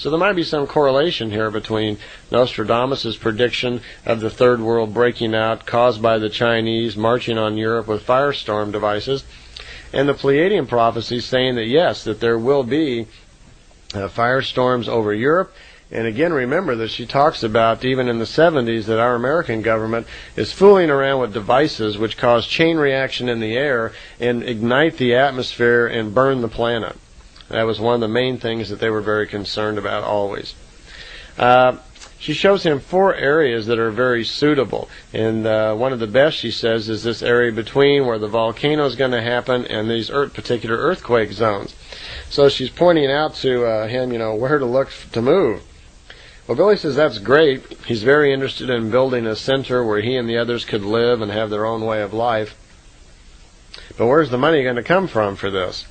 So there might be some correlation here between Nostradamus' prediction of the Third World breaking out caused by the Chinese marching on Europe with firestorm devices, and the Pleiadian prophecy saying that yes, that there will be firestorms over Europe. And again, remember that she talks about, even in the 70s, that our American government is fooling around with devices which cause chain reaction in the air and ignite the atmosphere and burn the planet. That was one of the main things that they were very concerned about always. She shows him 4 areas that are very suitable. And one of the best, she says, is this area between where the volcano is going to happen and these particular earthquake zones. So she's pointing out to him, where to look to move. Well, Billy says that's great. He's very interested in building a center where he and the others could live and have their own way of life. But where's the money going to come from for this?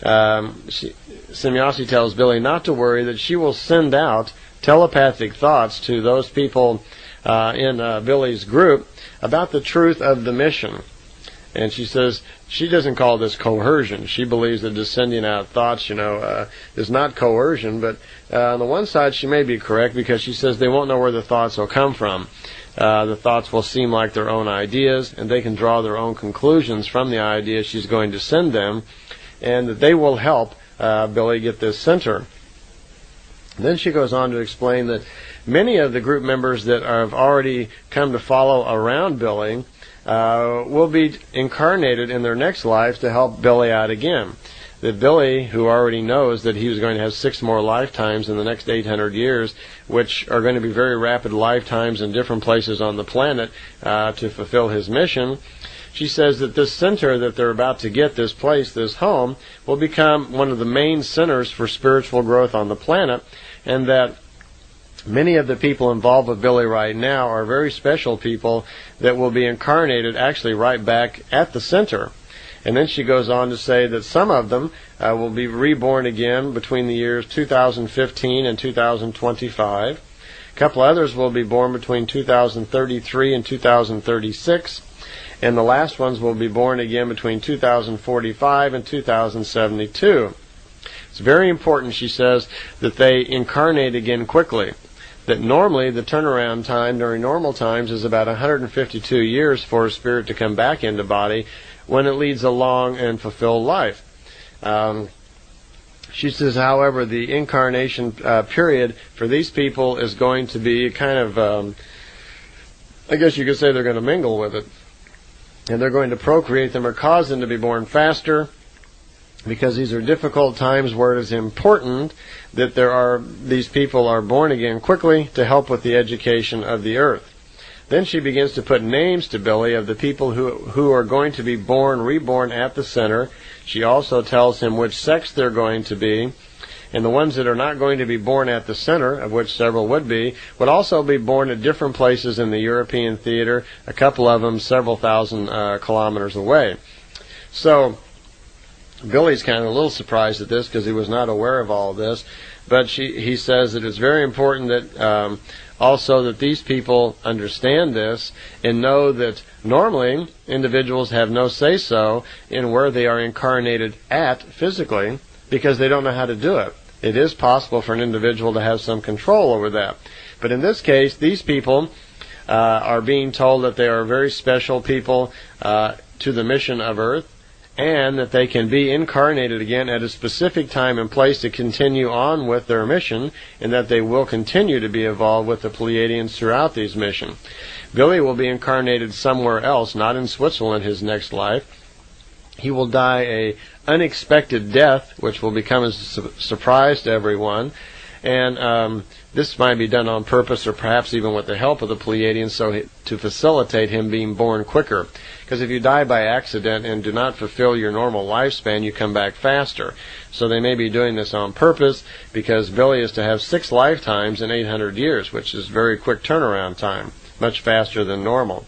Semjase tells Billy not to worry, that she will send out telepathic thoughts to those people in Billy's group about the truth of the mission. And she says she doesn't call this coercion. She believes that just sending out thoughts, is not coercion. But on the one side, she may be correct, because she says they won't know where the thoughts will come from. The thoughts will seem like their own ideas, and they can draw their own conclusions from the ideas she's going to send them, and that they will help Billy get this center. Then she goes on to explain that many of the group members that have already come to follow around Billy will be incarnated in their next life to help Billy out again. That Billy, who already knows that he was going to have 6 more lifetimes in the next 800 years, which are going to be very rapid lifetimes in different places on the planet to fulfill his mission, she says that this center that they're about to get, this place, this home, will become one of the main centers for spiritual growth on the planet, and that many of the people involved with Billy right now are very special people that will be incarnated actually right back at the center. And then she goes on to say that some of them will be reborn again between the years 2015 and 2025. A couple others will be born between 2033 and 2036. And the last ones will be born again between 2045 and 2072. It's very important, she says, that they incarnate again quickly. That normally the turnaround time during normal times is about 152 years for a spirit to come back into body when it leads a long and fulfilled life. She says, however, the incarnation period for these people is going to be kind of, I guess you could say they're going to mingle with it. And they're going to procreate them or cause them to be born faster, because these are difficult times where it is important that these people are born again quickly to help with the education of the earth. Then she begins to put names to Billy of the people who are going to be reborn at the center. She also tells him which sex they're going to be. And the ones that are not going to be born at the center, of which several would also be born at different places in the European theater, a couple of them several thousand kilometers away. So Billy's kind of a little surprised at this, because he was not aware of all this. But he says that it's very important that also that these people understand this and know that normally individuals have no say-so in where they are incarnated at physically, because they don't know how to do it. It is possible for an individual to have some control over that. But in this case, these people are being told that they are very special people to the mission of Earth, and that they can be incarnated again at a specific time and place to continue on with their mission, and that they will continue to be involved with the Pleiadians throughout these missions. Billy will be incarnated somewhere else, not in Switzerland, his next life. He will die a unexpected death, which will become a surprise to everyone. And this might be done on purpose, or perhaps even with the help of the Pleiadians, to facilitate him being born quicker. Because if you die by accident and do not fulfill your normal lifespan, you come back faster. So they may be doing this on purpose, because Billy is to have 6 lifetimes in 800 years, which is very quick turnaround time, much faster than normal.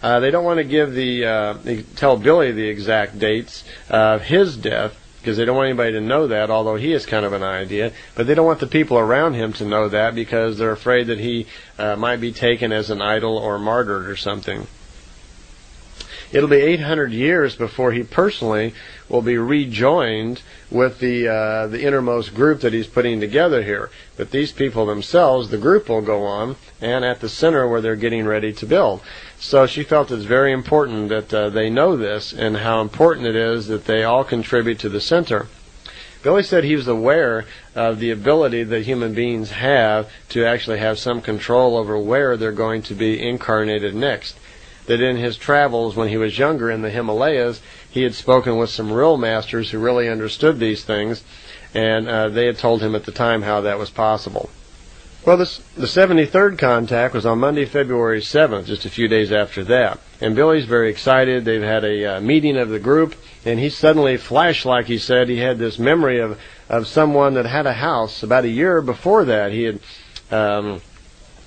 They don't want to tell Billy the exact dates of his death, because they don't want anybody to know that, although he has kind of an idea. But they don't want the people around him to know that, because they're afraid that he might be taken as an idol or martyred or something. it'll be 800 years before he personally will be rejoined with the innermost group that he's putting together here. But these people themselves, the group will go on, and at the center where they're getting ready to build. So she felt it's very important that they know this, and how important it is that they all contribute to the center. Billy said he was aware of the ability that human beings have to actually have some control over where they're going to be incarnated next. That in his travels when he was younger in the Himalayas, he had spoken with some real masters who really understood these things, and they had told him at the time how that was possible. Well, the 73rd contact was on Monday, February 7th, just a few days after that. And Billy's very excited. They've had a meeting of the group, and he suddenly flashed, like he said. He had this memory of someone that had a house about a year before that. He had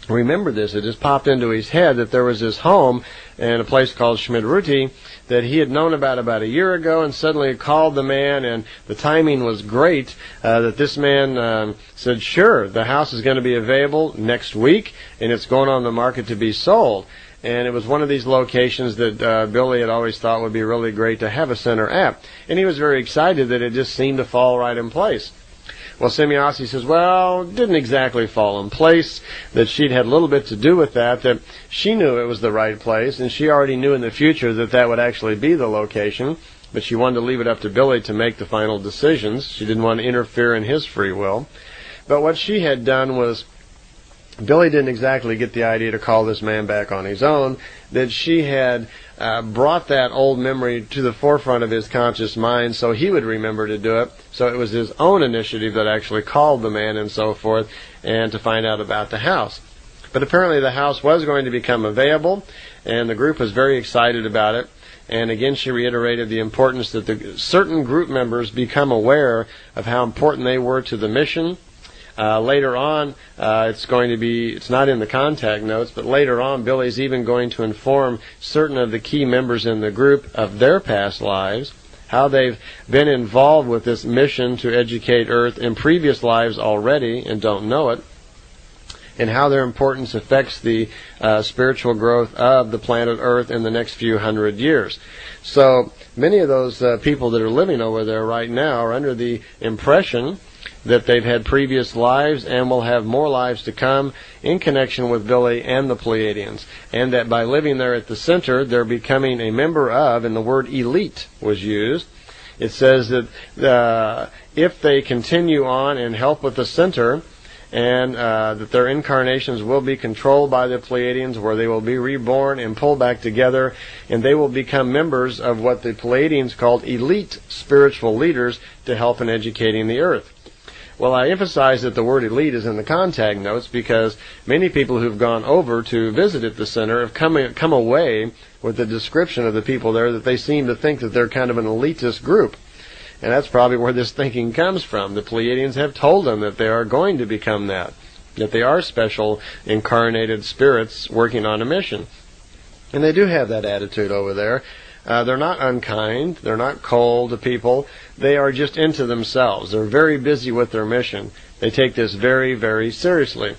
remembered this. It just popped into his head that there was this home in a place called Schmidruti that he had known about a year ago, and suddenly called the man, and the timing was great that this man said, sure, the house is going to be available next week, and it's going on the market to be sold. And it was one of these locations that Billy had always thought would be really great to have a center at. And he was very excited that it just seemed to fall right in place. Well, Semjase says, well, it didn't exactly fall in place, that she'd had a little bit to do with that she knew it was the right place, and she already knew in the future that that would actually be the location, but she wanted to leave it up to Billy to make the final decisions. She didn't want to interfere in his free will. But what she had done was, Billy didn't exactly get the idea to call this man back on his own, that she had brought that old memory to the forefront of his conscious mind so he would remember to do it. So it was his own initiative that actually called the man and so forth, and to find out about the house. But apparently the house was going to become available, and the group was very excited about it. And again, she reiterated the importance that certain group members become aware of how important they were to the mission. Later on, it's not in the contact notes, but later on, Billy's even going to inform certain of the key members in the group of their past lives, how they've been involved with this mission to educate Earth in previous lives already and don't know it, and how their importance affects the spiritual growth of the planet Earth in the next few hundred years. So many of those people that are living over there right now are under the impression that they've had previous lives and will have more lives to come in connection with Billy and the Pleiadians, and that by living there at the center, they're becoming a member of, and the word elite was used. It says that if they continue on and help with the center, and that their incarnations will be controlled by the Pleiadians, where they will be reborn and pulled back together, and they will become members of what the Pleiadians called elite spiritual leaders to help in educating the Earth. Well, I emphasize that the word elite is in the contact notes because many people who've gone over to visit at the center have come away with the description of the people there that they seem to think that they're kind of an elitist group. And that's probably where this thinking comes from. The Pleiadians have told them that they are going to become that they are special incarnated spirits working on a mission. And they do have that attitude over there. They're not unkind. They're not cold to people. They are just into themselves. They're very busy with their mission. They take this very, very seriously.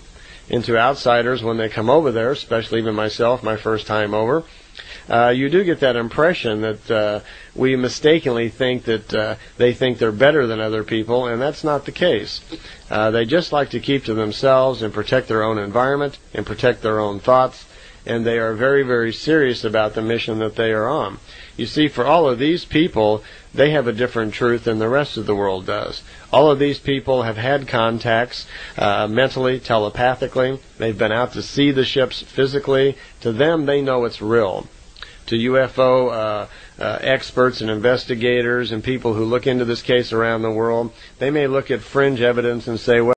Into outsiders, when they come over there, especially even myself, my first time over, you do get that impression that we mistakenly think that they think they're better than other people, and that's not the case. They just like to keep to themselves and protect their own environment and protect their own thoughts, and they are very, very serious about the mission that they are on. You see, for all of these people, they have a different truth than the rest of the world does. All of these people have had contacts mentally, telepathically. They've been out to see the ships physically. To them, they know it's real. To UFO experts and investigators and people who look into this case around the world, they may look at fringe evidence and say, well,